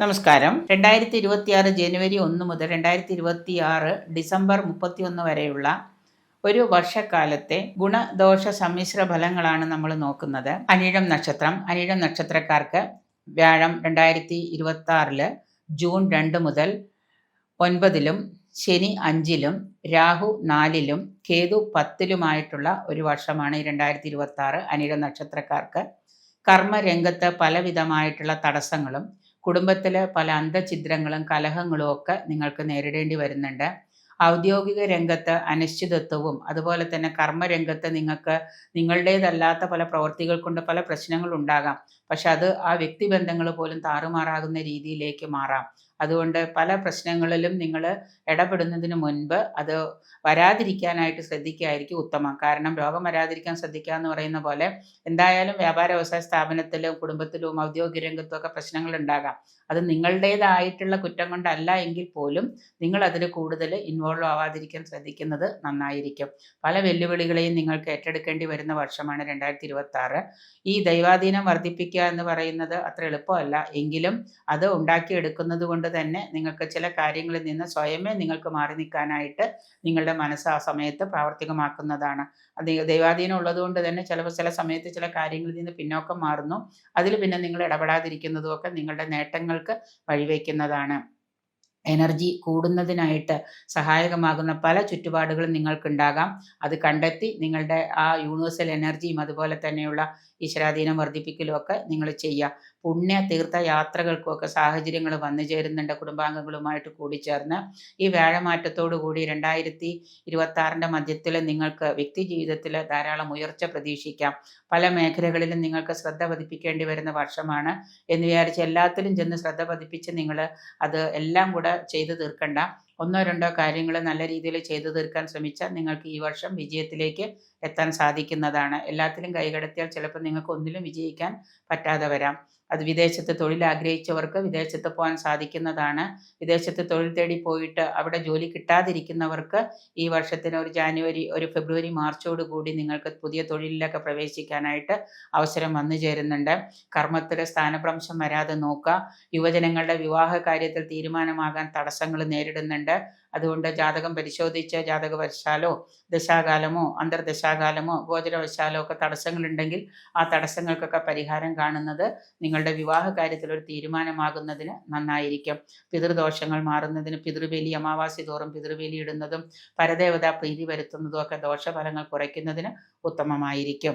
നമസ്കാരം. 2026 ജനുവരി 1 മുതൽ 2026 ഡിസംബർ 31 വരെയുള്ള ഒരു വർഷക്കാലത്തെ ഗുണദോഷ സമ്മിശ്ര ഫലങ്ങളാണ് നമ്മൾ നോക്കുന്നത്. അനിഴം നക്ഷത്രം. അനിഴം നക്ഷത്രക്കാർക്ക് വ്യാഴം 2026 ജൂൺ 2 മുതൽ 9 ശനി 5 രാഹു 4 കേതു 10 ഒരു വർഷമാണ് 2026 അനിഴം നക്ഷത്രക്കാർക്ക്. കർമ്മരംഗത്ത് പലവിധമായിട്ടുള്ള തടസ്സങ്ങളും കുടുംബത്തിൽ പല അന്തഛിദ്രങ്ങളും കലഹങ്ങളും ഒക്കെ നിങ്ങൾക്ക് നേരിടേണ്ടി വരുന്നുണ്ട്. ഔദ്യോഗിക രംഗത്ത് അനിശ്ചിതത്വവും അതുപോലെ തന്നെ കർമ്മരംഗത്ത് നിങ്ങൾക്ക് നിങ്ങളുടേതല്ലാത്ത പല പ്രവൃത്തികൾ കൊണ്ട് പല പ്രശ്നങ്ങളുണ്ടാകാം. പക്ഷെ അത് ആ വ്യക്തിബന്ധങ്ങൾ പോലും താറുമാറാകുന്ന രീതിയിലേക്ക് മാറാം. അതുകൊണ്ട് പല പ്രശ്നങ്ങളിലും നിങ്ങൾ ഇടപെടുന്നതിന് മുൻപ് അത് വരാതിരിക്കാനായിട്ട് ശ്രദ്ധിക്കുകയായിരിക്കും ഉത്തമം. കാരണം രോഗം വരാതിരിക്കാൻ ശ്രദ്ധിക്കുക എന്ന് പറയുന്ന പോലെ എന്തായാലും വ്യാപാര വ്യവസായ സ്ഥാപനത്തിലും കുടുംബത്തിലും ഔദ്യോഗിക രംഗത്തും ഒക്കെ പ്രശ്നങ്ങൾ ഉണ്ടാകാം. അത് നിങ്ങളുടേതായിട്ടുള്ള കുറ്റം കൊണ്ടല്ല എങ്കിൽ പോലും നിങ്ങൾ അതിൽ കൂടുതൽ ഇൻവോൾവ് ആവാതിരിക്കാൻ ശ്രദ്ധിക്കുന്നത് നന്നായിരിക്കും. പല വെല്ലുവിളികളെയും നിങ്ങൾക്ക് ഏറ്റെടുക്കേണ്ടി വരുന്ന വർഷമാണ് 2026. ഈ ദൈവാധീനം വർദ്ധിപ്പിക്കുക എന്ന് പറയുന്നത് അത്ര എളുപ്പമല്ല. എങ്കിലും അത് ഉണ്ടാക്കിയെടുക്കുന്നത് കൊണ്ട് തന്നെ നിങ്ങൾക്ക് ചില കാര്യങ്ങളിൽ നിന്ന് സ്വയമേ നിങ്ങൾക്ക് മാറി നിൽക്കാനായിട്ട് നിങ്ങളുടെ മനസ്സ് ആ സമയത്ത് പ്രാവർത്തികമാക്കുന്നതാണ്. അത് ദൈവാധീനം ഉള്ളതുകൊണ്ട് തന്നെ ചില സമയത്ത് ചില കാര്യങ്ങളിൽ നിന്ന് പിന്നോക്കം മാറുന്നു. അതിൽ പിന്നെ നിങ്ങൾ ഇടപെടാതിരിക്കുന്നതും ഒക്കെ നിങ്ങളുടെ നേട്ടങ്ങൾക്ക് വഴിവെക്കുന്നതാണ്. എനർജി കൂടുന്നതിനായിട്ട് സഹായകമാകുന്ന പല ചുറ്റുപാടുകളും നിങ്ങൾക്കുണ്ടാകാം. അത് കണ്ടെത്തി നിങ്ങളുടെ ആ യൂണിവേഴ്സൽ എനർജിയും അതുപോലെ തന്നെയുള്ള ഈശ്വരാധീനം വർദ്ധിപ്പിക്കലും ഒക്കെ നിങ്ങൾ ചെയ്യുക. പുണ്യ തീർത്ഥ യാത്രകൾക്കുമൊക്കെ സാഹചര്യങ്ങൾ വന്നു ചേരുന്നുണ്ട്. കുടുംബാംഗങ്ങളുമായിട്ട് കൂടിച്ചേർന്ന് ഈ വ്യാഴമാറ്റത്തോടു കൂടി 2026 മധ്യത്തിൽ നിങ്ങൾക്ക് വ്യക്തി ജീവിതത്തിൽ ധാരാളം ഉയർച്ച പ്രതീക്ഷിക്കാം. പല മേഖലകളിലും നിങ്ങൾക്ക് ശ്രദ്ധ പതിപ്പിക്കേണ്ടി വരുന്ന വർഷമാണ് എന്ന് വിചാരിച്ച് എല്ലാത്തിലും ചെന്ന് ശ്രദ്ധ പതിപ്പിച്ച് നിങ്ങൾ അത് എല്ലാം കൂടെ ചെയ്തു തീർക്കണ്ട. ഒന്നോ രണ്ടോ കാര്യങ്ങൾ നല്ല രീതിയിൽ ചെയ്തു തീർക്കാൻ ശ്രമിച്ചാൽ നിങ്ങൾക്ക് ഈ വർഷം വിജയത്തിലേക്ക് എത്താൻ സാധിക്കുന്നതാണ്. എല്ലാത്തിലും കൈകടത്തിയാൽ ചിലപ്പോൾ നിങ്ങൾക്ക് ഒന്നിലും വിജയിക്കാൻ പറ്റാതെ വരാം. അത് വിദേശത്ത് തൊഴിൽ ആഗ്രഹിച്ചവർക്ക് വിദേശത്ത് പോകാൻ സാധിക്കുന്നതാണ്. വിദേശത്ത് തൊഴിൽ തേടി പോയിട്ട് അവിടെ ജോലി കിട്ടാതിരിക്കുന്നവർക്ക് ഈ വർഷത്തിന് ഒരു ഫെബ്രുവരി മാർച്ചോട് കൂടി നിങ്ങൾക്ക് പുതിയ തൊഴിലിലൊക്കെ പ്രവേശിക്കാനായിട്ട് അവസരം വന്നു ചേരുന്നുണ്ട്. കർമ്മത്തിൽ സ്ഥാനഭ്രംശം വരാതെ നോക്കുക. യുവജനങ്ങളുടെ വിവാഹ കാര്യത്തിൽ തീരുമാനമാകാൻ തടസ്സങ്ങൾ നേരിടുന്നുണ്ട്. അതുകൊണ്ട് ജാതകം പരിശോധിച്ച് ജാതകവശാലോ ദശാകാലമോ അന്തർദശാകാലമോ ഗോചരവശാലോ ഒക്കെ തടസ്സങ്ങളുണ്ടെങ്കിൽ ആ തടസ്സങ്ങൾക്കൊക്കെ പരിഹാരം കാണുന്നത് നിങ്ങളുടെ വിവാഹ കാര്യത്തിൽ ഒരു തീരുമാനമാകുന്നതിന് നന്നായിരിക്കും. പിതൃദോഷങ്ങൾ മാറുന്നതിന് പിതൃബലി അമാവാസി തോറും പിതൃബലി ഇടുന്നതും പരദേവതാ പ്രീതി വരുത്തുന്നതും ഒക്കെ ദോഷഫലങ്ങൾ കുറയ്ക്കുന്നതിന് ഉത്തമമായിരിക്കും.